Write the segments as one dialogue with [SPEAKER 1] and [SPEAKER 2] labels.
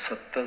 [SPEAKER 1] 70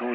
[SPEAKER 1] 2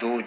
[SPEAKER 1] 2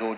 [SPEAKER 1] 2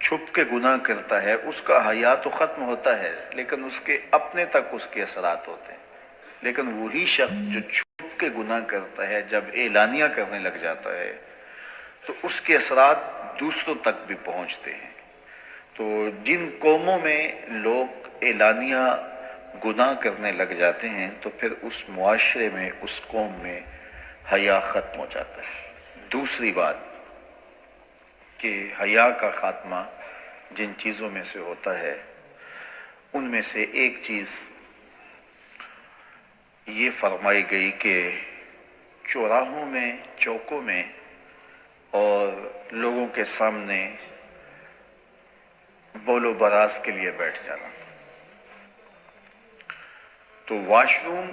[SPEAKER 1] چھپ کے گناہ کرتا ہے اس کا حیا تو ختم ہوتا ہے لیکن اس کے اپنے تک اس کے اثرات ہوتے ہیں. لیکن وہی شخص جو چھپ کے گناہ کرتا ہے جب اعلانیہ کرنے لگ جاتا ہے تو اس کے اثرات دوسروں تک بھی پہنچتے ہیں. تو جن قوموں میں لوگ اعلانیہ گناہ کرنے لگ جاتے ہیں تو پھر اس معاشرے میں اس قوم میں حیا ختم ہو جاتا ہے. دوسری بات کہ حیا کا خاتمہ جن چیزوں میں سے ہوتا ہے ان میں سے ایک چیز یہ فرمائی گئی کہ چوراہوں میں چوکوں میں اور لوگوں کے سامنے بول و براز کے لیے بیٹھ جانا. تو واش روم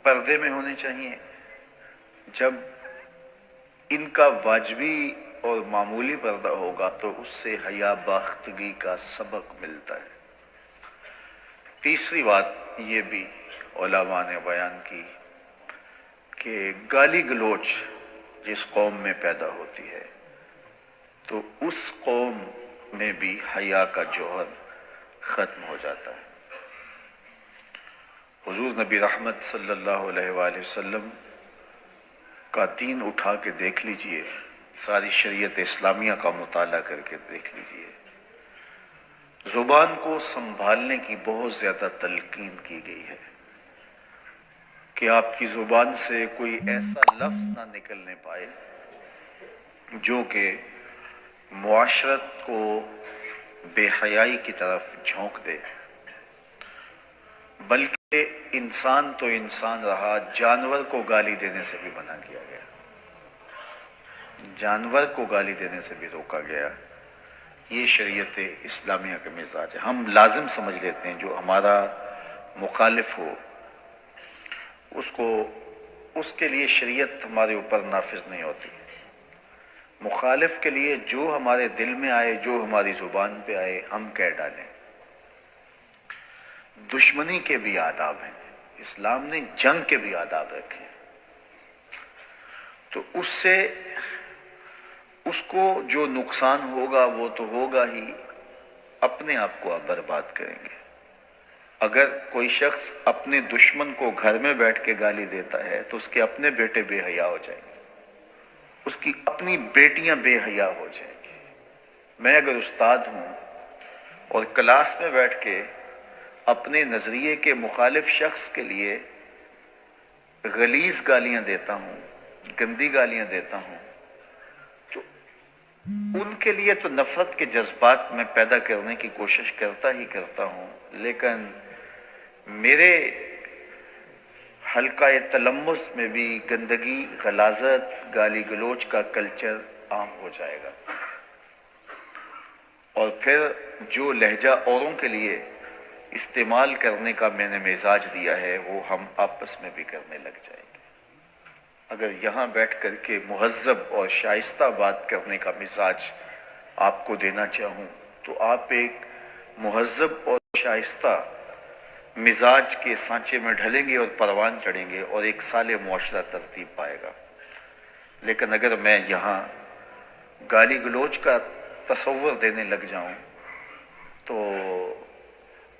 [SPEAKER 1] پردے میں ہونے چاہیے. جب ان کا واجبی اور معمولی پردہ ہوگا تو اس سے حیا باختگی کا سبق ملتا ہے. تیسری بات یہ بھی علماء نے بیان کی کہ گالی گلوچ جس قوم میں پیدا ہوتی ہے تو اس قوم میں بھی حیا کا جوہر ختم ہو جاتا ہے. حضور نبی رحمت صلی اللہ علیہ وآلہ وسلم کا دین اٹھا کے دیکھ لیجئے, ساری شریعت اسلامیہ کا مطالعہ کر کے دیکھ لیجئے. زبان کو سنبھالنے کی بہت زیادہ تلقین کی گئی ہے کہ آپ کی زبان سے کوئی ایسا لفظ نہ نکلنے پائے جو کہ معاشرت کو بے حیائی کی طرف جھونک دے, بلکہ انسان تو انسان رہا, جانور کو گالی دینے سے بھی منع کیا گیا, جانور کو گالی دینے سے بھی روکا گیا. یہ شریعت اسلامیہ کا مزاج ہے. ہم لازم سمجھ لیتے ہیں جو ہمارا مخالف ہو اس کے لیے شریعت ہمارے اوپر نافذ نہیں ہوتی. مخالف کے لیے جو ہمارے دل میں آئے, جو ہماری زبان پہ آئے, ہم کہہ ڈالیں. دشمنی کے بھی آداب ہیں, اسلام نے جنگ کے بھی آداب رکھے ہیں. تو اس سے اس کو جو نقصان ہوگا وہ تو ہوگا ہی, اپنے آپ کو آپ برباد کریں گے. اگر کوئی شخص اپنے دشمن کو گھر میں بیٹھ کے گالی دیتا ہے تو اس کے اپنے بیٹے بے حیا ہو جائیں گے, اس کی اپنی بیٹیاں بے حیا ہو جائیں گی. میں اگر استاد ہوں اور کلاس میں بیٹھ کے اپنے نظریے کے مخالف شخص کے لیے غلیظ گالیاں دیتا ہوں, گندی گالیاں دیتا ہوں, تو ان کے لیے تو نفرت کے جذبات میں پیدا کرنے کی کوشش کرتا ہی کرتا ہوں, لیکن میرے حلقہ تلمس میں بھی گندگی, غلاظت, گالی گلوچ کا کلچر عام ہو جائے گا. اور پھر جو لہجہ اوروں کے لیے استعمال کرنے کا میں نے مزاج دیا ہے وہ ہم آپس میں بھی کرنے لگ جائیں گے. اگر یہاں بیٹھ کر کے مہذب اور شائستہ بات کرنے کا مزاج آپ کو دینا چاہوں تو آپ ایک مہذب اور شائستہ مزاج کے سانچے میں ڈھلیں گے اور پروان چڑھیں گے اور ایک صالح معاشرہ ترتیب پائے گا. لیکن اگر میں یہاں گالی گلوچ کا تصور دینے لگ جاؤں تو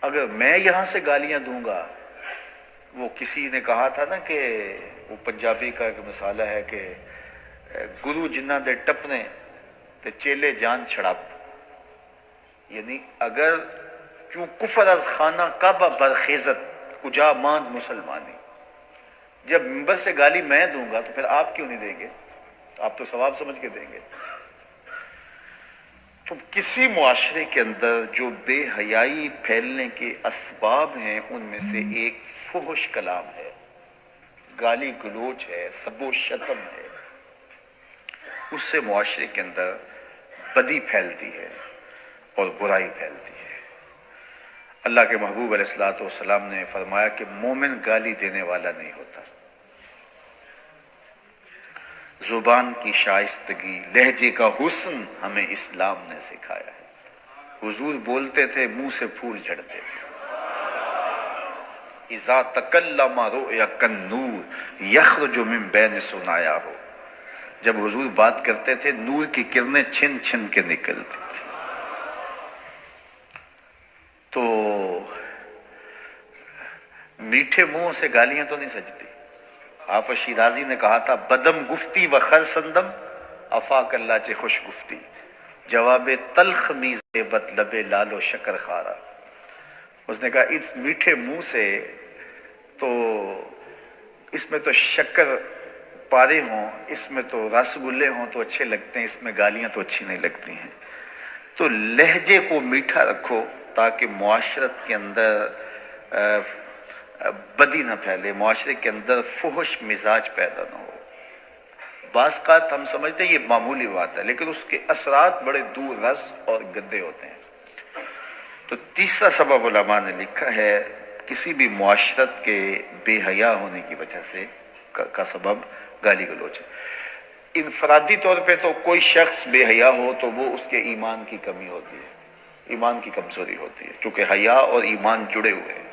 [SPEAKER 1] اگر میں یہاں سے گالیاں دوں گا, وہ کسی نے کہا تھا نا کہ وہ پنجابی کا ایک مسئلہ ہے کہ گرو جنہ دے ٹپنے تے چیلے جان چھڑاپ, یعنی اگر چوں کفر از خانہ کعبہ برخیزت اجا ماند مسلمانی, جب منبر سے گالی میں دوں گا تو پھر آپ کیوں نہیں دیں گے؟ آپ تو ثواب سمجھ کے دیں گے. تو کسی معاشرے کے اندر جو بے حیائی پھیلنے کے اسباب ہیں ان میں سے ایک فحش کلام ہے, گالی گلوچ ہے, سب و شتم ہے. اس سے معاشرے کے اندر بدی پھیلتی ہے اور برائی پھیلتی ہے. اللہ کے محبوب علیہ الصلوۃ والسلام نے فرمایا کہ مومن گالی دینے والا نہیں ہوتا. زبان کی شائستگی, لہجے کا حسن ہمیں اسلام نے سکھایا ہے. حضور بولتے تھے منہ سے پھول جھڑتے تھے. اذا تکلم رؤیا کالنور یخرج من بین ثنایا ہو, جب حضور بات کرتے تھے نور کی کرنیں چھن چھن کے نکلتی تھی. تو میٹھے منہ سے گالیاں تو نہیں سجتی. حافظ شیرازی نے کہا تھا بدم گفتی و خرسندم افاق اللہ چے خوش گفتی جواب تلخ میز بد لب لال و شکر خارا. اس نے کہا اس میٹھے منہ سے تو اس میں تو شکر پارے ہوں، اس میں تو رس گلے ہوں تو اچھے لگتے ہیں، اس میں گالیاں تو اچھی نہیں لگتی ہیں. تو لہجے کو میٹھا رکھو تاکہ معاشرت کے اندر بدی نہ پھیلے، معاشرے کے اندر فحش مزاج پیدا نہ ہو. بعض اوقات ہم سمجھتے ہیں یہ معمولی بات ہے، لیکن اس کے اثرات بڑے دور رس اور گندے ہوتے ہیں. تو تیسرا سبب علماء نے لکھا ہے کسی بھی معاشرت کے بے حیا ہونے کی وجہ سے کا سبب گالی گلوچ ہے. انفرادی طور پہ تو کوئی شخص بے حیا ہو تو وہ اس کے ایمان کی کمی ہوتی ہے، ایمان کی کمزوری ہوتی ہے، چونکہ حیا اور ایمان جڑے ہوئے ہیں.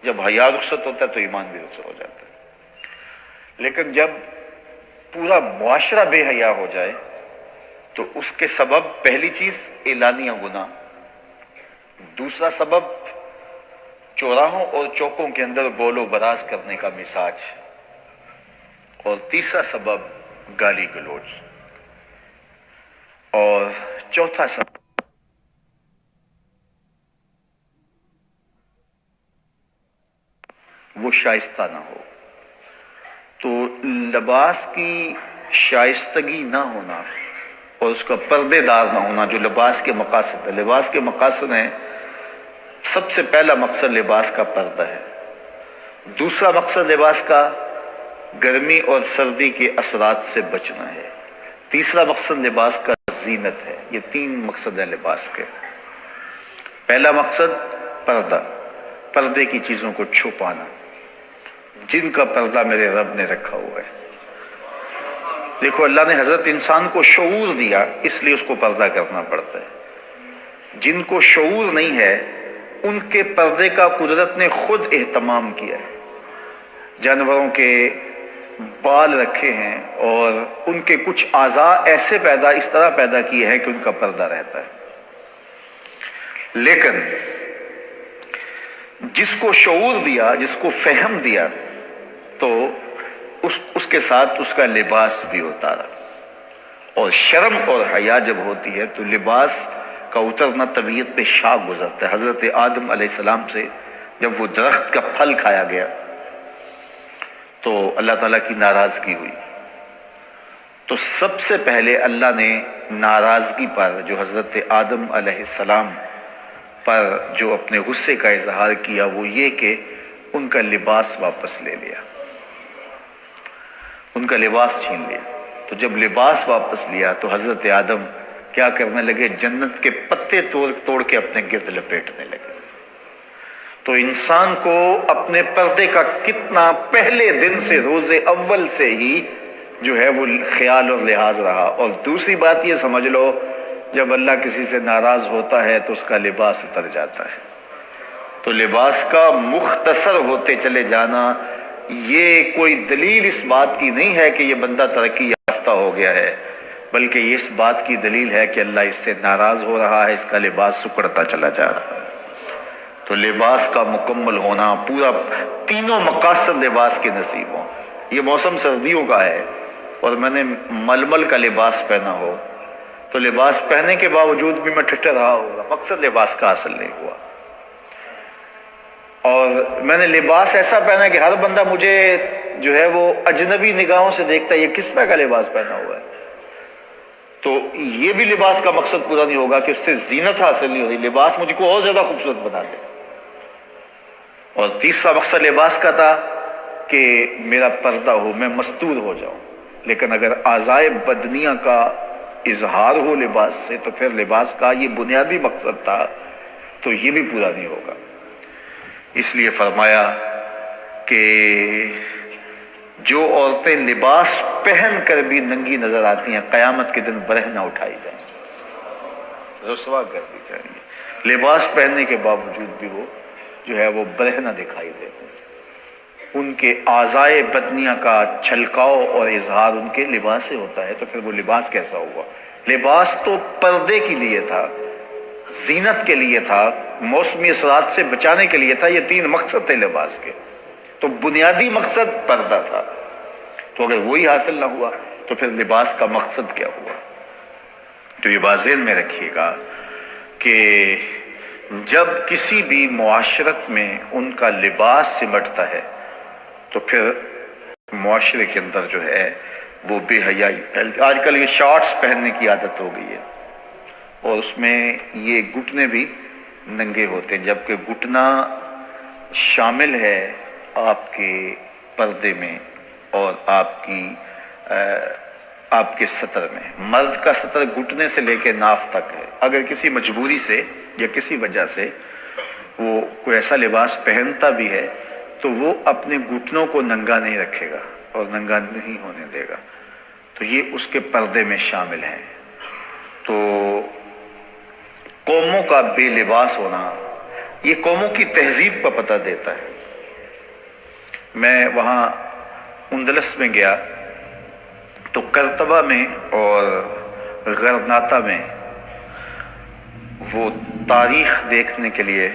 [SPEAKER 1] جب حیا رخصت ہوتا ہے تو ایمان بھی رخصت ہو جاتا ہے. لیکن جب پورا معاشرہ بے حیا ہو جائے تو اس کے سبب پہلی چیز اعلانیہ گناہ، دوسرا سبب چوراہوں اور چوکوں کے اندر بول و براز کرنے کا مزاج، اور تیسرا سبب گالی گلوچ، اور چوتھا سبب وہ شائستہ نہ ہو. تو لباس کی شائستگی نہ ہونا اور اس کا پردے دار نہ ہونا جو لباس کے مقاصد ہے. لباس کے مقاصد ہیں، سب سے پہلا مقصد لباس کا پردہ ہے، دوسرا مقصد لباس کا گرمی اور سردی کے اثرات سے بچنا ہے، تیسرا مقصد لباس کا زینت ہے. یہ تین مقصد ہیں لباس کے. پہلا مقصد پردہ، پردے کی چیزوں کو چھپانا، جن کا پردہ میرے رب نے رکھا ہوا ہے. دیکھو اللہ نے حضرت انسان کو شعور دیا، اس لیے اس کو پردہ کرنا پڑتا ہے. جن کو شعور نہیں ہے ان کے پردے کا قدرت نے خود اہتمام کیا ہے. جانوروں کے بال رکھے ہیں اور ان کے کچھ اعضاء ایسے اس طرح پیدا کیے ہیں کہ ان کا پردہ رہتا ہے. لیکن جس کو شعور دیا، جس کو فہم دیا، تو اس کے ساتھ اس کا لباس بھی اتارا. اور شرم اور حیا جب ہوتی ہے تو لباس کا اترنا طبیعت پہ شاق گزرتا ہے. حضرت آدم علیہ السلام سے جب وہ درخت کا پھل کھایا گیا تو اللہ تعالیٰ کی ناراضگی ہوئی. تو سب سے پہلے اللہ نے ناراضگی پر جو حضرت آدم علیہ السلام پر جو اپنے غصے کا اظہار کیا وہ یہ کہ ان کا لباس واپس لے لیا، ان کا لباس چھین لیا. تو جب لباس واپس لیا تو حضرت آدم کیا کرنے لگے؟ جنت کے پتے توڑ کے اپنے گرد لپیٹنے لگے. تو انسان کو اپنے پردے کا کتنا پہلے دن سے، روز اول سے ہی جو ہے وہ خیال اور لحاظ رہا. اور دوسری بات یہ سمجھ لو جب اللہ کسی سے ناراض ہوتا ہے تو اس کا لباس اتر جاتا ہے. تو لباس کا مختصر ہوتے چلے جانا یہ کوئی دلیل اس بات کی نہیں ہے کہ یہ بندہ ترقی یافتہ ہو گیا ہے، بلکہ یہ اس بات کی دلیل ہے کہ اللہ اس سے ناراض ہو رہا ہے، اس کا لباس سکڑتا چلا جا رہا ہے. تو لباس کا مکمل ہونا، پورا تینوں مقاصد لباس کے نصیب ہوں. یہ موسم سردیوں کا ہے اور میں نے ململ کا لباس پہنا ہو تو لباس پہننے کے باوجود بھی میں ٹھٹر رہا ہوگا، مقصد لباس کا حاصل نہیں ہوا. اور میں نے لباس ایسا پہنا کہ ہر بندہ مجھے جو ہے وہ اجنبی نگاہوں سے دیکھتا ہے یہ کس طرح کا لباس پہنا ہوا ہے. تو یہ بھی لباس کا مقصد پورا نہیں ہوگا کہ اس سے زینت حاصل نہیں ہوگی، لباس مجھ کو اور زیادہ خوبصورت بنا دے. اور تیسرا مقصد لباس کا تھا کہ میرا پردہ ہو، میں مستور ہو جاؤں. لیکن اگر اعضائے بدنیہ کا اظہار ہو لباس سے تو پھر لباس کا یہ بنیادی مقصد تھا تو یہ بھی پورا نہیں ہوگا. اس لیے فرمایا کہ جو عورتیں لباس پہن کر بھی ننگی نظر آتی ہیں قیامت کے دن برہنہ اٹھائی جائیں گی، رسوا کر دی جائیں گی. لباس پہننے کے باوجود بھی وہ جو ہے وہ برہنہ دکھائی دیتے ہیں. ان کے اعضائے بدنیہ کا چھلکاؤ اور اظہار ان کے لباس سے ہوتا ہے. تو پھر وہ لباس کیسا ہوا؟ لباس تو پردے کے لیے تھا زینت کے لیے تھا، موسمی اثرات سے بچانے کے لیے تھا. یہ 3 مقصد تھے لباس کے. تو بنیادی مقصد پردہ تھا. تو اگر وہی حاصل نہ ہوا تو پھر لباس کا مقصد کیا ہوا؟ تو یہ بات ذہن میں رکھیے گا کہ جب کسی بھی معاشرت میں ان کا لباس سمٹتا ہے تو پھر معاشرے کے اندر جو ہے وہ بے حیائی پھیلتی. آج کل یہ شارٹس پہننے کی عادت ہو گئی ہے اور اس میں یہ گھٹنے بھی ننگے ہوتے ہیں، جبکہ گھٹنا شامل ہے آپ کے پردے میں اور آپ کے سطر میں. مرد کا سطر گھٹنے سے لے کے ناف تک ہے. اگر کسی مجبوری سے یا کسی وجہ سے وہ کوئی ایسا لباس پہنتا بھی ہے تو وہ اپنے گھٹنوں کو ننگا نہیں رکھے گا اور ننگا نہیں ہونے دے گا. تو یہ اس کے پردے میں شامل ہیں. تو قوموں کا بے لباس ہونا یہ قوموں کی تہذیب کا پتہ دیتا ہے. میں وہاں اندلس میں گیا تو قرطبہ میں اور غرناطہ میں وہ تاریخ دیکھنے کے لیے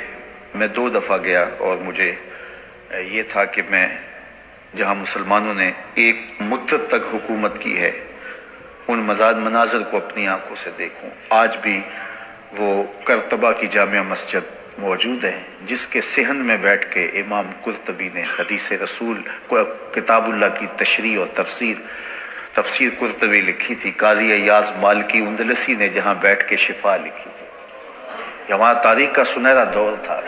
[SPEAKER 1] میں 2 دفعہ گیا اور مجھے یہ تھا کہ میں جہاں مسلمانوں نے ایک مدت تک حکومت کی ہے ان مناظر کو اپنی آنکھوں سے دیکھوں. آج بھی وہ قرطبہ کی جامع مسجد موجود ہے جس کے صحن میں بیٹھ کے امام قرطبی نے حدیث رسول کو کتاب اللہ کی تشریح اور تفسیر قرطبی لکھی تھی. قاضی ایاز مالکی اندلسی نے جہاں بیٹھ کے شفا لکھی تھی. یہ ہمارا تاریخ کا سنہرا دور تھا.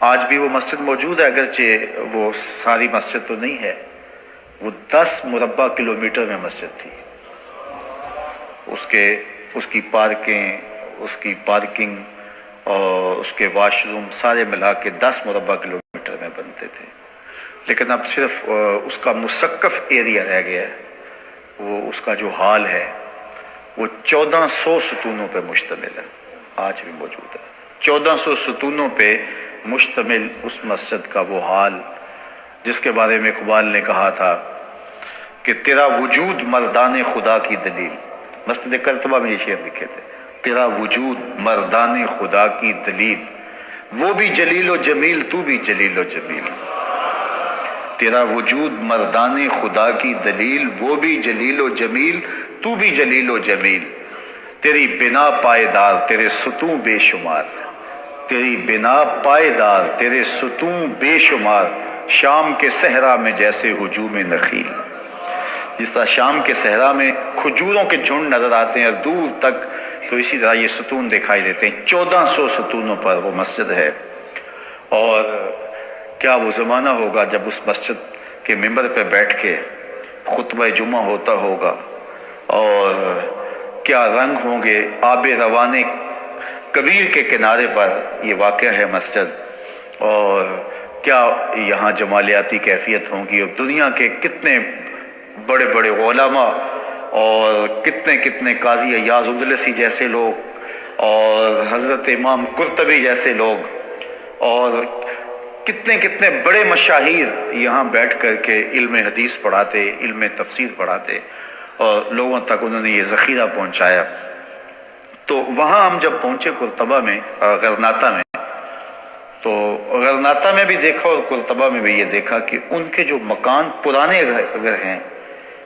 [SPEAKER 1] آج بھی وہ مسجد موجود ہے، اگرچہ وہ ساری مسجد تو نہیں ہے. وہ 10 مربع کلومیٹر میں مسجد تھی. اس کی پارکنگ اور اس کے واش روم سارے ملا کے 10 مربع کلومیٹر میں بنتے تھے. لیکن اب صرف اس کا مسقف ایریا رہ گیا ہے. وہ اس کا جو ہال ہے وہ 1400 ستونوں پہ مشتمل ہے. آج بھی موجود ہے. 1400 ستونوں پہ مشتمل اس مسجد کا وہ حال جس کے بارے میں اقبال نے کہا تھا کہ تیرا وجود مردان خدا کی دلیل. مسجد قرطبہ میں یہ شعر لکھے تھے، تیرا وجود مردان خدا کی دلیل، وہ بھی جلیل و جمیل تو بھی جلیل و جمیل. تیرا وجود مردان خدا کی دلیل، وہ بھی جلیل و جمیل تو بھی جلیل و جمیل. تیری بنا پائیدار تیرے ستون بے شمار، تیری بنا پائیدار تیرے ستون بے شمار. شام کے صحرا میں جیسے ہجوم نخیل، جس طرح شام کے صحرا میں کھجوروں کے جھنڈ نظر آتے ہیں اور دور تک، تو اسی طرح یہ ستون دکھائی دیتے ہیں. 1400 ستونوں پر وہ مسجد ہے. اور کیا وہ زمانہ ہوگا جب اس مسجد کے ممبر پہ بیٹھ کے خطبہ جمعہ ہوتا ہوگا، اور کیا رنگ ہوں گے. آب روان کبیر کے کنارے پر یہ واقع ہے مسجد، اور کیا یہاں جمالیاتی کیفیت ہوں گی. اور دنیا کے کتنے بڑے بڑے علماء اور کتنے قاضی ایاز اندلسی جیسے لوگ اور حضرت امام قرطبی جیسے لوگ اور کتنے بڑے مشاہیر یہاں بیٹھ کر کے علم حدیث پڑھاتے، علم تفسیر پڑھاتے، اور لوگوں تک انہوں نے یہ ذخیرہ پہنچایا. تو وہاں ہم جب پہنچے قرطبہ میں، غرناطہ میں، تو غرناطہ میں بھی دیکھا اور قرطبہ میں بھی یہ دیکھا کہ ان کے جو مکان پرانے گھر ہیں،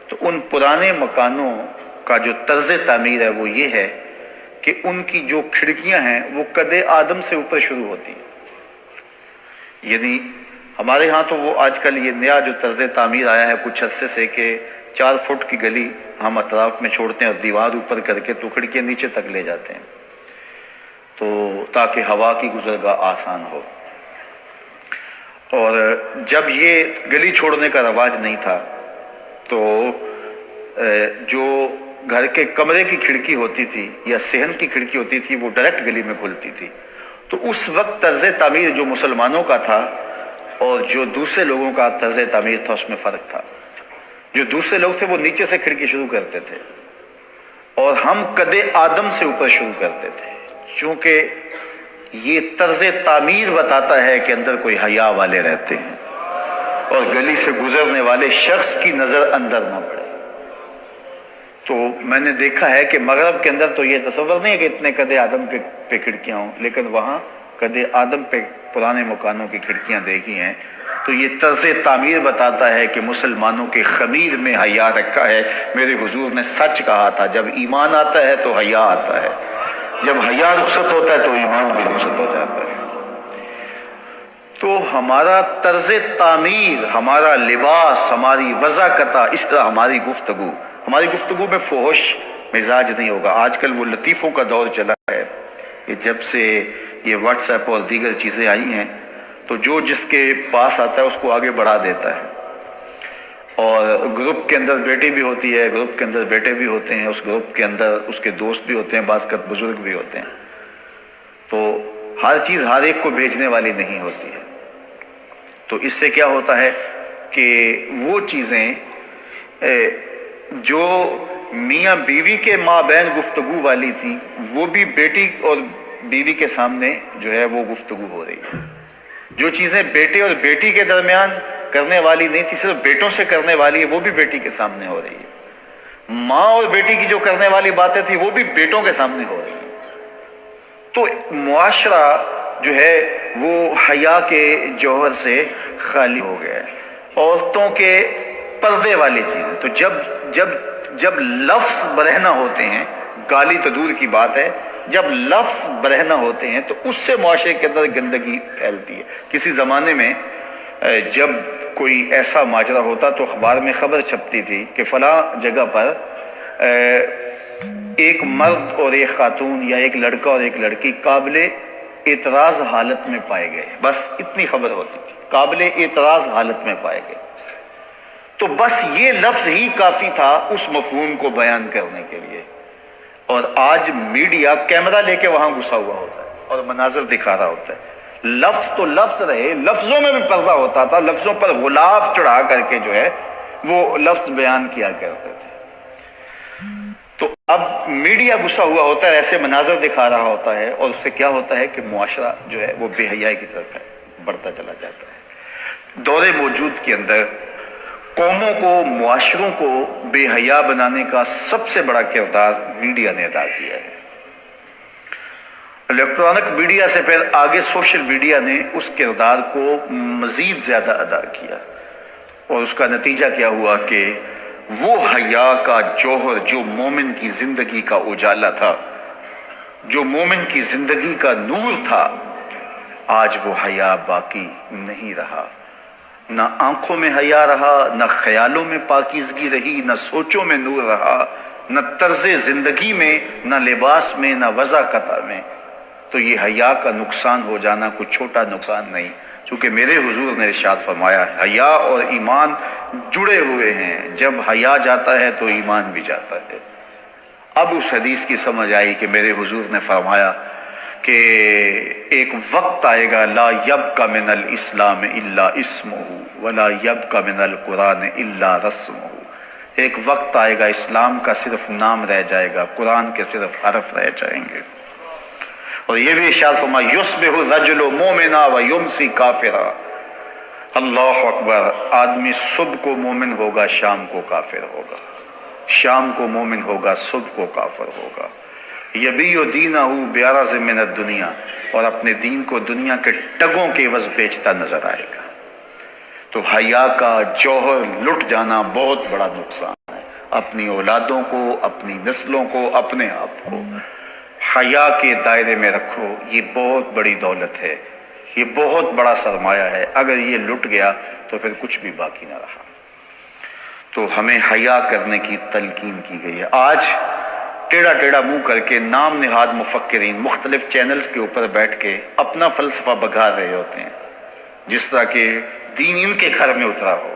[SPEAKER 1] تو ان پرانے مکانوں کا جو طرز تعمیر ہے وہ یہ ہے کہ ان کی جو کھڑکیاں ہیں وہ قد آدم سے اوپر شروع ہوتی ہیں. یعنی ہمارے ہاں تو وہ آج کل یہ نیا جو طرز تعمیر آیا ہے کچھ عرصے سے کہ 4 فٹ کی گلی ہم اطراف میں چھوڑتے ہیں اور دیوار اوپر کر کے تو کھڑکیاں نیچے تک لے جاتے ہیں، تو تاکہ ہوا کی گزرگاہ آسان ہو. اور جب یہ گلی چھوڑنے کا رواج نہیں تھا تو جو گھر کے کمرے کی کھڑکی ہوتی تھی یا صحن کی کھڑکی ہوتی تھی وہ ڈائریکٹ گلی میں کھلتی تھی. تو اس وقت طرز تعمیر جو مسلمانوں کا تھا اور جو دوسرے لوگوں کا طرز تعمیر تھا اس میں فرق تھا. جو دوسرے لوگ تھے وہ نیچے سے کھڑکی شروع کرتے تھے اور ہم قد آدم سے اوپر شروع کرتے تھے، چونکہ یہ طرز تعمیر بتاتا ہے کہ اندر کوئی حیا والے رہتے ہیں اور گلی سے گزرنے والے شخص کی نظر اندر نہ پڑے. تو میں نے دیکھا ہے کہ مغرب کے اندر تو یہ تصور نہیں ہے کہ اتنے قد آدم پہ کھڑکیاں ہوں، لیکن وہاں قد آدم پہ پرانے مکانوں کی کھڑکیاں دیکھی ہیں۔ تو یہ طرز تعمیر بتاتا ہے کہ مسلمانوں کے خمیر میں حیا رکھا ہے۔ میرے حضور نے سچ کہا تھا، جب ایمان آتا ہے تو حیا آتا ہے، جب حیا رخصت ہوتا ہے تو ایمان بھی رخصت ہو جاتا ہے۔ تو ہمارا طرز تعمیر، ہمارا لباس، ہماری وضاقتہ، اس طرح ہماری گفتگو میں فحش مزاج نہیں ہوگا۔ آج کل وہ لطیفوں کا دور چلا ہے، کہ جب سے یہ واٹس ایپ اور دیگر چیزیں آئی ہیں تو جو جس کے پاس آتا ہے اس کو آگے بڑھا دیتا ہے، اور گروپ کے اندر بیٹی بھی ہوتی ہے، گروپ کے اندر بیٹے بھی ہوتے ہیں، اس گروپ کے اندر اس کے دوست بھی ہوتے ہیں، بعض کا بزرگ بھی ہوتے ہیں۔ تو ہر چیز ہر ایک کو بھیجنے والی نہیں ہوتی ہے۔ تو اس سے کیا ہوتا ہے کہ وہ چیزیں جو میاں بیوی کے مابین گفتگو والی تھی، وہ بھی بیٹی اور بیوی کے سامنے جو ہے وہ گفتگو ہو رہی ہے۔ جو چیزیں بیٹے اور بیٹی کے درمیان کرنے والی نہیں تھی، صرف بیٹوں سے کرنے والی ہے، وہ بھی بیٹی کے سامنے ہو رہی ہے۔ ماں اور بیٹی کی جو کرنے والی باتیں تھی وہ بھی بیٹوں کے سامنے ہو رہی ہیں۔ تو معاشرہ جو ہے وہ حیا کے جوہر سے خالی ہو گیا ہے۔ عورتوں کے پردے والی چیزیں، تو جب لفظ برہنہ ہوتے ہیں، گالی تو دور کی بات ہے، جب لفظ برہنہ ہوتے ہیں تو اس سے معاشرے کے اندر گندگی پھیلتی ہے۔ کسی زمانے میں جب کوئی ایسا ماجرا ہوتا تو اخبار میں خبر چھپتی تھی کہ فلاں جگہ پر ایک مرد اور ایک خاتون، یا ایک لڑکا اور ایک لڑکی قابل اعتراض حالت میں پائے گئے، بس اتنی خبر ہوتی تھی، قابل اعتراض حالت میں پائے گئے۔ تو بس یہ لفظ ہی کافی تھا اس مفہوم کو بیان کرنے کے لیے۔ اور آج میڈیا کیمرہ لے کے وہاں گھسا ہوا ہوتا ہے اور مناظر دکھا رہا ہوتا ہے۔ لفظ تو لفظ رہے، لفظوں میں بھی پردہ ہوتا تھا، لفظوں پر غلاف چڑھا کر کے جو ہے وہ لفظ بیان کیا کرتے تھے۔ تو اب میڈیا گھسا ہوا ہوتا ہے، ایسے مناظر دکھا رہا ہوتا ہے، اور اس سے کیا ہوتا ہے کہ معاشرہ جو ہے وہ بے حیائی کی طرف بڑھتا چلا جاتا ہے۔ دور موجود کے اندر قوموں کو، معاشروں کو بے حیا بنانے کا سب سے بڑا کردار میڈیا نے ادا کیا ہے۔ الیکٹرانک میڈیا سے پھر آگے سوشل میڈیا نے اس کردار کو مزید زیادہ ادا کیا، اور اس کا نتیجہ کیا ہوا کہ وہ حیا کا جوہر جو مومن کی زندگی کا اجالا تھا، جو مومن کی زندگی کا نور تھا، آج وہ حیا باقی نہیں رہا۔ نہ آنکھوں میں حیا رہا، نہ خیالوں میں پاکیزگی رہی، نہ سوچوں میں نور رہا، نہ طرز زندگی میں، نہ لباس میں، نہ وضاقتہ میں۔ تو یہ حیا کا نقصان ہو جانا کوئی چھوٹا نقصان نہیں، چونکہ میرے حضور نے ارشاد فرمایا حیا اور ایمان جڑے ہوئے ہیں، جب حیا جاتا ہے تو ایمان بھی جاتا ہے۔ اب اس حدیث کی سمجھ آئی کہ میرے حضور نے فرمایا کہ ایک وقت آئے گا لا یبقى من الاسلام الا اسمہ ولا یبقى من القرآن الا رسمہ۔ ایک وقت آئے گا اسلام کا صرف نام رہ جائے گا، قرآن کے صرف حرف رہ جائیں گے۔ اور یہ بھی ارشاد فرمایا یصبح الرجل مؤمنا ویمسی کافرا۔ اللہ اکبر، آدمی صبح کو مومن ہوگا، شام کو کافر ہوگا، شام کو مومن ہوگا، صبح کو کافر ہوگا۔ یبیع دینہ بعرض من الدنیا، اور اپنے دین کو دنیا کے ٹگوں کے عوض بیچتا نظر آئے گا۔ تو حیا کا جوہر لٹ جانا بہت بڑا نقصان ہے، اپنی اولادوں کو، اپنی نسلوں کو، اپنے آپ کو حیا کے دائرے میں رکھو۔ یہ بہت بڑی دولت ہے، یہ بہت بڑا سرمایہ ہے، اگر یہ لٹ گیا تو پھر کچھ بھی باقی نہ رہا۔ تو ہمیں حیا کرنے کی تلقین کی گئی ہے۔ آج ٹیڑھا ٹیڑھا منہ کر کے نام نہاد مفکرین مختلف چینلز کے اوپر بیٹھ کے اپنا فلسفہ بگھار رہے ہوتے ہیں، جس طرح کہ دین ان کے گھر میں اترا ہو،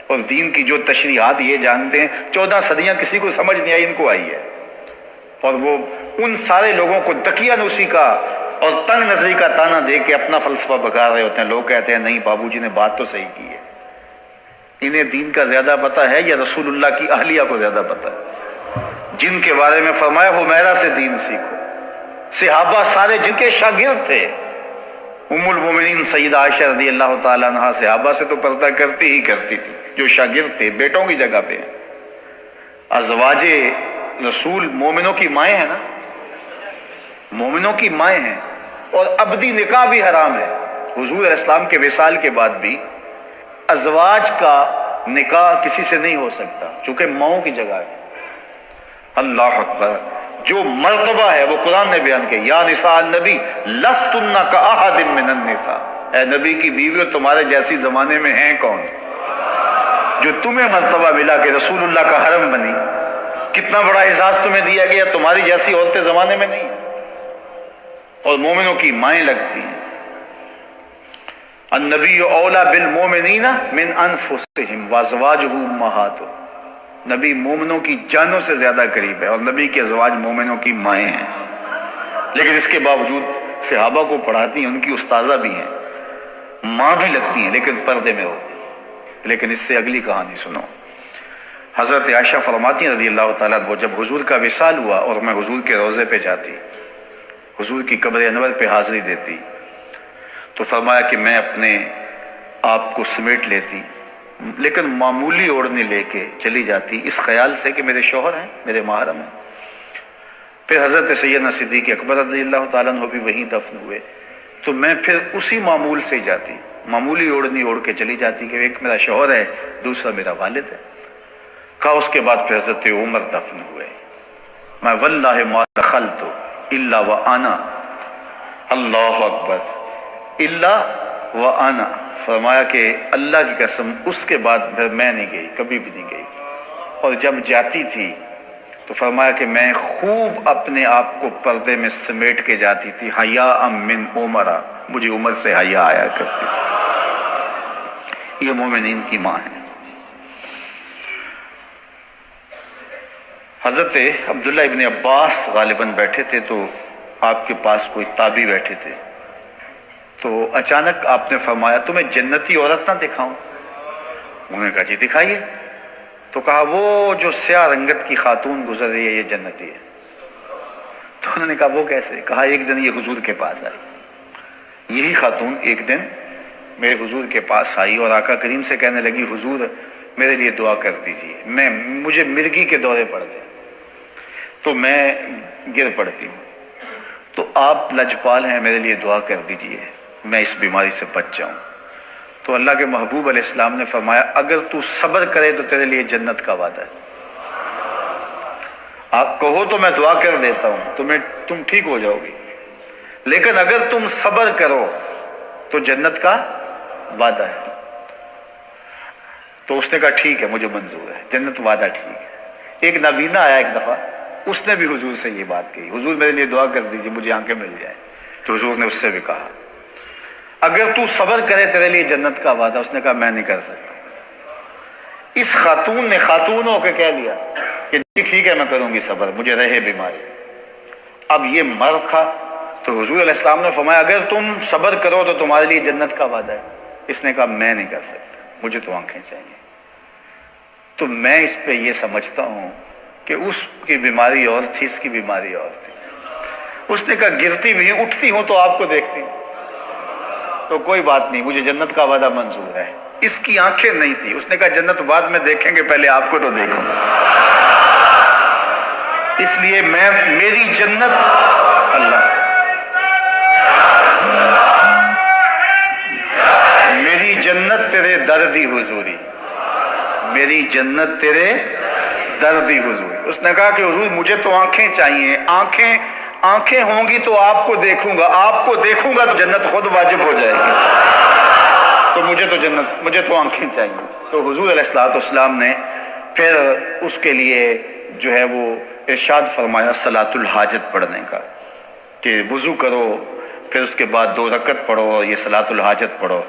[SPEAKER 1] اور دین کی جو تشریحات یہ جانتے ہیں 14 صدیاں کسی کو سمجھ نہیں آئی، ان کو آئی ہے، اور وہ ان سارے لوگوں کو دقیانوسی کا اور تنگ نظری کا تانا دے کے اپنا فلسفہ بگھار رہے ہوتے ہیں۔ لوگ کہتے ہیں نہیں بابو جی نے بات تو صحیح کی ہے۔ انہیں دین کا زیادہ پتہ ہے یا رسول اللہ کی اہلیہ کو زیادہ پتہ ہے، جن کے بارے میں فرمایا حمیرہ سے دین سیکھو۔ صحابہ سارے جن کے شاگرد تھے، ام المومنین سیدہ عائشہ رضی اللہ تعالیٰ عنہا صحابہ سے تو پردہ کرتی ہی کرتی تھی، جو شاگرد تھے، بیٹوں کی جگہ پہ۔ ازواج رسول مومنوں کی مائیں ہیں نا، مومنوں کی مائیں ہیں، اور ابدی نکاح بھی حرام ہے۔ حضور علیہ السلام کے وصال کے بعد بھی ازواج کا نکاح کسی سے نہیں ہو سکتا، چونکہ ماؤں کی جگہ ہے۔ اللہ اکبر، جو مرتبہ ہے وہ قرآن نے بیان کیا، یا نساء النبی لستن کاحد من النساء، اے نبی کی بیویوں تمہارے جیسی زمانے میں ہیں کون؟ جو تمہیں مرتبہ ملا کہ رسول اللہ کا حرم بنی، کتنا بڑا اعزاز تمہیں دیا گیا، تمہاری جیسی عورتیں زمانے میں نہیں، اور مومنوں کی مائیں لگتی ہیں۔ النبی اولا بالمومنین من انفسہم وازواجہ امہاتہم، نبی مومنوں کی جانوں سے زیادہ قریب ہے، اور نبی کے ازواج مومنوں کی مائیں ہیں۔ لیکن اس کے باوجود صحابہ کو پڑھاتی ہیں، ان کی استاذہ بھی ہیں، ماں بھی لگتی ہیں، لیکن پردے میں ہوتی ہیں۔ لیکن اس سے اگلی کہانی سنو۔ حضرت عائشہ فرماتی ہیں رضی اللہ تعالیٰ عنہ، جب حضور کا وصال ہوا اور میں حضور کے روضے پہ جاتی، حضور کی قبر انور پہ حاضری دیتی، تو فرمایا کہ میں اپنے آپ کو سمیٹ لیتی، لیکن معمولی اوڑھنے لے کے چلی جاتی، اس خیال سے کہ میرے شوہر ہیں، میرے محرم ہیں۔ پھر حضرت سیدنا صدیق اکبر رضی اللہ تعالیٰ عنہ بھی وہیں دفن ہوئے، تو میں پھر اسی معمول سے جاتی، معمولی اوڑھنی اوڑھ کے چلی جاتی کہ ایک میرا شوہر ہے، دوسرا میرا والد ہے۔ کہا اس کے بعد پھر حضرت عمر دفن ہوئے، میں واللہ ما دخلت الا وانا، اللہ اکبر، الا وانا، فرمایا کہ اللہ کی قسم اس کے بعد پھر میں نہیں گئی، کبھی بھی نہیں گئی، اور جب جاتی تھی تو فرمایا کہ میں خوب اپنے آپ کو پردے میں سمیٹ کے جاتی تھی، حیاء من عمر، مجھے عمر سے حیا آیا کرتی تھی۔ یہ مومنین کی ماں ہے۔ حضرت عبداللہ ابن عباس غالباً بیٹھے تھے، تو آپ کے پاس کوئی تابعی بیٹھے تھے، تو اچانک آپ نے فرمایا تمہیں جنتی عورت نہ دکھاؤں؟ انہوں نے کہا جی دکھائیے۔ تو کہا وہ جو سیاہ رنگت کی خاتون گزر رہی ہے یہ جنتی ہے۔ تو انہوں نے کہا وہ کیسے؟ کہا ایک دن یہ حضور کے پاس آئی، یہی خاتون ایک دن میرے حضور کے پاس آئی اور آقا کریم سے کہنے لگی حضور میرے لیے دعا کر دیجیے، مجھے مرگی کے دورے پڑتے تو میں گر پڑتی ہوں، تو آپ لجپال ہیں، میرے لیے دعا کر دیجیے میں اس بیماری سے بچ جاؤں۔ تو اللہ کے محبوب علیہ السلام نے فرمایا اگر تو صبر کرے تو تیرے لیے جنت کا وعدہ ہے، آپ کہو تو میں دعا کر دیتا ہوں، تم ٹھیک ہو جاؤ گی، لیکن اگر تم صبر کرو تو جنت کا وعدہ ہے۔ تو اس نے کہا ٹھیک ہے مجھے منظور ہے، جنت وعدہ ٹھیک ہے۔ ایک نابینا آیا ایک دفعہ، اس نے بھی حضور سے یہ بات کہی، حضور میرے لیے دعا کر دیجیے مجھے آنکھیں مل جائیں۔ تو حضور نے اس سے بھی کہا اگر تو صبر کرے تیرے لیے جنت کا وعدہ۔ اس نے کہا میں نہیں کر سکتا۔ اس خاتون نے خاتون ہو کے کہہ لیا کہ جی ٹھیک ہے میں کروں گی صبر، مجھے رہے بیماری۔ اب یہ مرد تھا، تو حضور علیہ السلام نے فرمایا اگر تم صبر کرو تو تمہارے لیے جنت کا وعدہ ہے۔ اس نے کہا میں نہیں کر سکتا، مجھے تو آنکھیں چاہیے۔ تو میں اس پہ یہ سمجھتا ہوں کہ اس کی بیماری اور تھی، اس کی بیماری اور تھی۔ اس نے کہا گرتی بھی اٹھتی ہوں تو آپ کو دیکھتی ہوں، تو کوئی بات نہیں، مجھے جنت کا وعدہ منظور ہے۔ اس کی آنکھیں نہیں تھی، اس نے کہا جنت بعد میں دیکھیں گے، پہلے آپ کو تو دیکھوں، اس لیے میری جنت اللہ میری جنت تیرے دردی حضوری، میری جنت تیرے دردی حضوری۔ اس نے کہا کہ حضور مجھے تو آنکھیں چاہیے، آنکھیں ہوں گی تو آپ کو دیکھوں گا، آپ کو دیکھوں گا تو جنت خود واجب ہو جائے گی، تو مجھے تو آنکھیں چاہیے۔ تو حضور علیہ السلام نے پھر اس کے لیے جو ہے وہ ارشاد فرمایا صلاۃ الحاجت پڑھنے کا، کہ وضو کرو پھر اس کے بعد 2 رکعت پڑھو اور یہ صلاۃ الحاجت پڑھو۔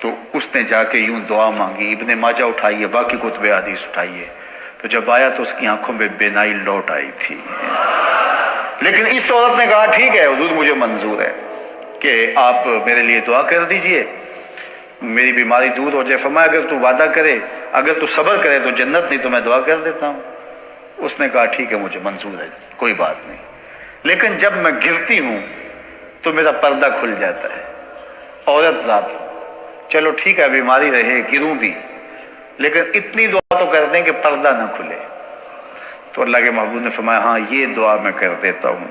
[SPEAKER 1] تو اس نے جا کے یوں دعا مانگی، ابن ماجہ اٹھائیے، باقی کتب حدیث اٹھائیے، تو جب آیا تو اس کی آنکھوں میں بینائی لوٹ آئی تھی۔ لیکن اس عورت نے کہا ٹھیک ہے حضور مجھے منظور ہے کہ آپ میرے لیے دعا کر دیجئے، میری بیماری دور ہو جائے۔ فرمایا اگر تو وعدہ کرے، اگر تو صبر کرے تو جنت، نہیں تو میں دعا کر دیتا ہوں۔ اس نے کہا ٹھیک ہے مجھے منظور ہے، کوئی بات نہیں، لیکن جب میں گرتی ہوں تو میرا پردہ کھل جاتا ہے، عورت ذات، چلو ٹھیک ہے بیماری رہے، گروں بھی، لیکن اتنی دعا تو کر دیں کہ پردہ نہ کھلے۔ تو اللہ کے محبوب نے فرمایا ہاں یہ دعا میں کر دیتا ہوں.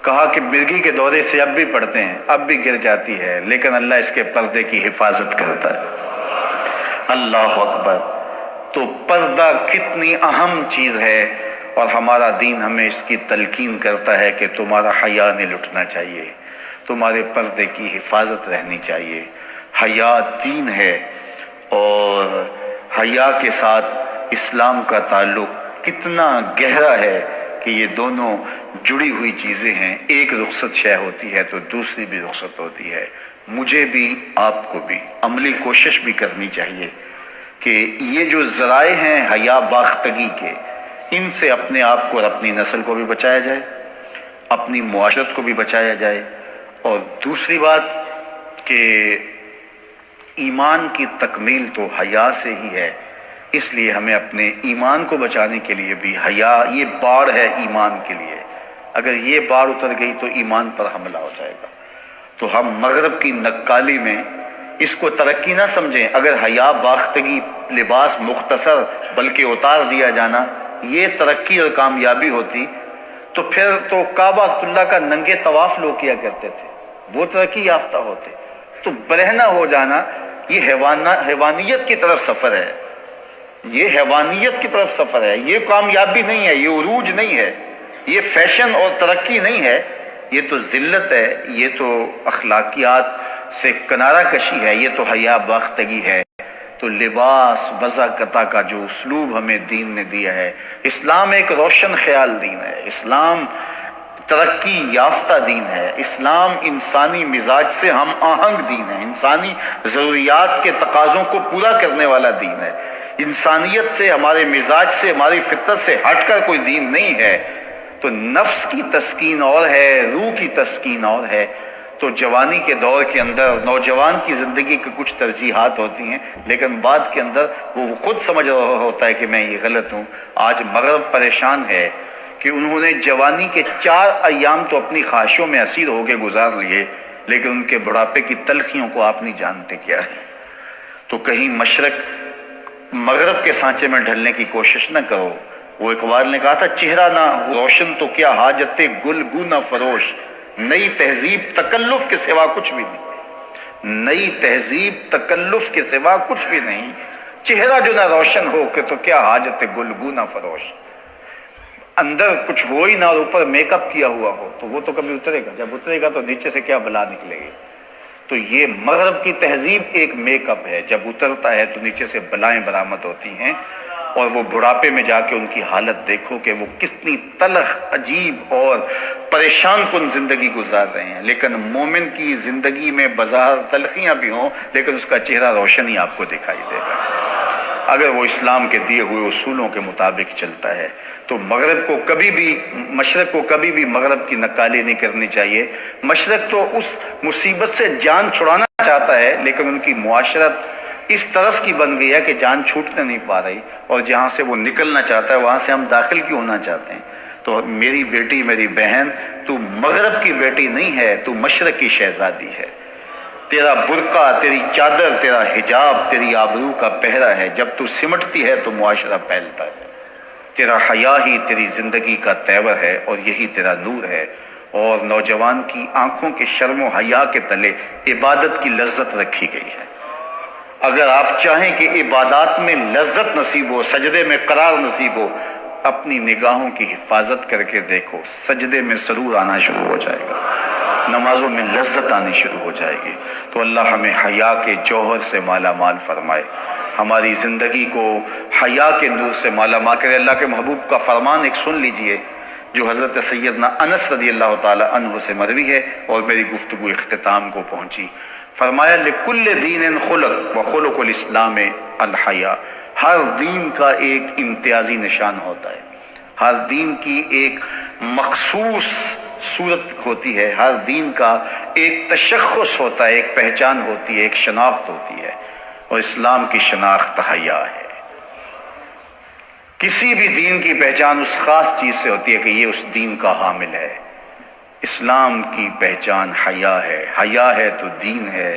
[SPEAKER 1] کہا کہ مرغی کے دورے سے اب بھی پڑھتے ہیں، اب بھی گر جاتی ہے، لیکن اللہ اس کے پردے کی حفاظت کرتا ہے. اللہ اکبر. تو پردہ کتنی اہم چیز ہے، اور ہمارا دین ہمیں اس کی تلقین کرتا ہے کہ تمہارا حیا نہیں لٹنا چاہیے، تمہارے پردے کی حفاظت رہنی چاہیے. حیا دین ہے، اور حیا کے ساتھ اسلام کا تعلق کتنا گہرا ہے کہ یہ دونوں جڑی ہوئی چیزیں ہیں. ایک رخصت شے ہوتی ہے تو دوسری بھی رخصت ہوتی ہے. مجھے بھی آپ کو بھی عملی کوشش بھی کرنی چاہیے کہ یہ جو ذرائع ہیں حیا باختگی کے، ان سے اپنے آپ کو اور اپنی نسل کو بھی بچایا جائے، اپنی معاشرت کو بھی بچایا جائے. اور دوسری بات کہ ایمان کی تکمیل تو حیا سے ہی ہے، اس لیے ہمیں اپنے ایمان کو بچانے کے لیے بھی حیا یہ باڑ ہے ایمان کے لیے. اگر یہ باڑ اتر گئی تو ایمان پر حملہ ہو جائے گا. تو ہم مغرب کی نقالی میں اس کو ترقی نہ سمجھیں. اگر حیا باختگی لباس مختصر بلکہ اتار دیا جانا یہ ترقی اور کامیابی ہوتی تو پھر تو کعبہ اللہ کا ننگے طواف لوگ کیا کرتے تھے، وہ ترقی یافتہ ہوتے. تو برہنہ ہو جانا یہ حیوانیت کی طرف سفر ہے، یہ حیوانیت کی طرف سفر ہے. یہ کامیابی نہیں ہے، یہ عروج نہیں ہے، یہ فیشن اور ترقی نہیں ہے، یہ تو ذلت ہے، یہ تو اخلاقیات سے کنارہ کشی ہے، یہ تو حیا باختگی ہے. تو لباس وضاقتہ کا جو اسلوب ہمیں دین نے دیا ہے، اسلام ایک روشن خیال دین ہے، اسلام ترقی یافتہ دین ہے، اسلام انسانی مزاج سے ہم آہنگ دین ہے، انسانی ضروریات کے تقاضوں کو پورا کرنے والا دین ہے. انسانیت سے، ہمارے مزاج سے، ہماری فطرت سے ہٹ کر کوئی دین نہیں ہے. تو نفس کی تسکین اور ہے، روح کی تسکین اور ہے. تو جوانی کے دور کے اندر نوجوان کی زندگی کی کچھ ترجیحات ہوتی ہیں، لیکن بعد کے اندر وہ خود سمجھ رہا ہوتا ہے کہ میں یہ غلط ہوں. آج مغرب پریشان ہے کہ انہوں نے جوانی کے 4 ایام تو اپنی خواہشوں میں اسیر ہو کے گزار لیے، لیکن ان کے بڑھاپے کی تلخیوں کو آپ نہیں جانتے کیا ہے. تو کہیں مشرق مغرب کے سانچے میں ڈھلنے کی کوشش نہ کرو. وہ اقبال نے کہا تھا چہرہ نہ روشن تو کیا حاجت گل گو نہ فروش. نئی تہذیب تکلف کے سوا کچھ بھی نہیں، نئی تہذیب تکلف کے سوا کچھ بھی نہیں. چہرہ جو نہ روشن ہو کہ تو کیا حاجت گل گو نہ فروش. اندر کچھ ہو ہی نہ اور اوپر میک اپ کیا ہوا ہو تو وہ تو کبھی اترے گا، جب اترے گا تو نیچے سے کیا بلا نکلے گی. تو یہ مغرب کی تہذیب ایک میک اپ ہے، جب اترتا ہے تو نیچے سے بلائیں برآمد ہوتی ہیں. اور وہ بڑھاپے میں جا کے ان کی حالت دیکھو کہ وہ کتنی تلخ، عجیب اور پریشان کن زندگی گزار رہے ہیں. لیکن مومن کی زندگی میں بظاہر تلخیاں بھی ہوں، لیکن اس کا چہرہ روشن ہی آپ کو دکھائی دے گا اگر وہ اسلام کے دیے ہوئے اصولوں کے مطابق چلتا ہے. تو مغرب کو کبھی بھی، مشرق کو کبھی بھی مغرب کی نقالی نہیں کرنی چاہیے. مشرق تو اس مصیبت سے جان چھڑانا چاہتا ہے، لیکن ان کی معاشرت اس طرز کی بن گئی ہے کہ جان چھوٹنے نہیں پا رہی، اور جہاں سے وہ نکلنا چاہتا ہے وہاں سے ہم داخل کیوں ہونا چاہتے ہیں. تو میری بیٹی، میری بہن، تو مغرب کی بیٹی نہیں ہے، تو مشرق کی شہزادی ہے. تیرا برقع، تیری چادر، تیرا حجاب تیری آبرو کا پہرا ہے. جب تو سمٹتی ہے تو معاشرہ پھیلتا ہے. تیرا حیا ہی تیری زندگی کا تیور ہے، اور یہی تیرا نور ہے. اور نوجوان کی آنکھوں کے شرم و حیا کے تلے عبادت کی لذت رکھی گئی ہے. اگر آپ چاہیں کہ عبادات میں لذت نصیب ہو، سجدے میں قرار نصیب ہو، اپنی نگاہوں کی حفاظت کر کے دیکھو. سجدے میں سرور آنا شروع ہو جائے گا، نمازوں میں لذت آنی شروع ہو جائے گی. تو اللہ ہمیں حیا کے جوہر سے مالا مال فرمائے، ہماری زندگی کو حیا کے نور سے مالا مال کرے. اللہ کے محبوب کا فرمان ایک سن لیجئے جو حضرت سیدنا انس رضی اللہ تعالی عنہ سے مروی ہے، اور میری گفتگو اختتام کو پہنچی. فرمایا لکل دین خلق وخلق الاسلام الحیا. ہر دین کا ایک امتیازی نشان ہوتا ہے، ہر دین کی ایک مخصوص صورت ہوتی ہے، ہر دین کا ایک تشخص ہوتا ہے، ایک پہچان ہوتی ہے، ایک شناخت ہوتی ہے. اور اسلام کی شناخت حیا ہے. کسی بھی دین کی پہچان اس خاص چیز سے ہوتی ہے کہ یہ اس دین کا حامل ہے. اسلام کی پہچان حیا ہے. حیا ہے تو دین ہے،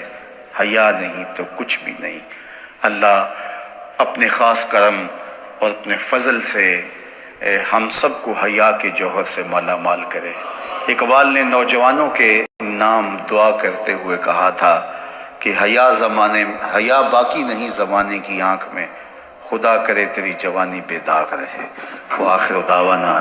[SPEAKER 1] حیا نہیں تو کچھ بھی نہیں. اللہ اپنے خاص کرم اور اپنے فضل سے ہم سب کو حیا کے جوہر سے مالا مال کرے۔ اقبال نے نوجوانوں کے نام دعا کرتے ہوئے کہا تھا کہ حیا باقی نہیں زمانے کی آنکھ میں، خدا کرے تیری جوانی بے داغ رہے۔ وآخر دعوانا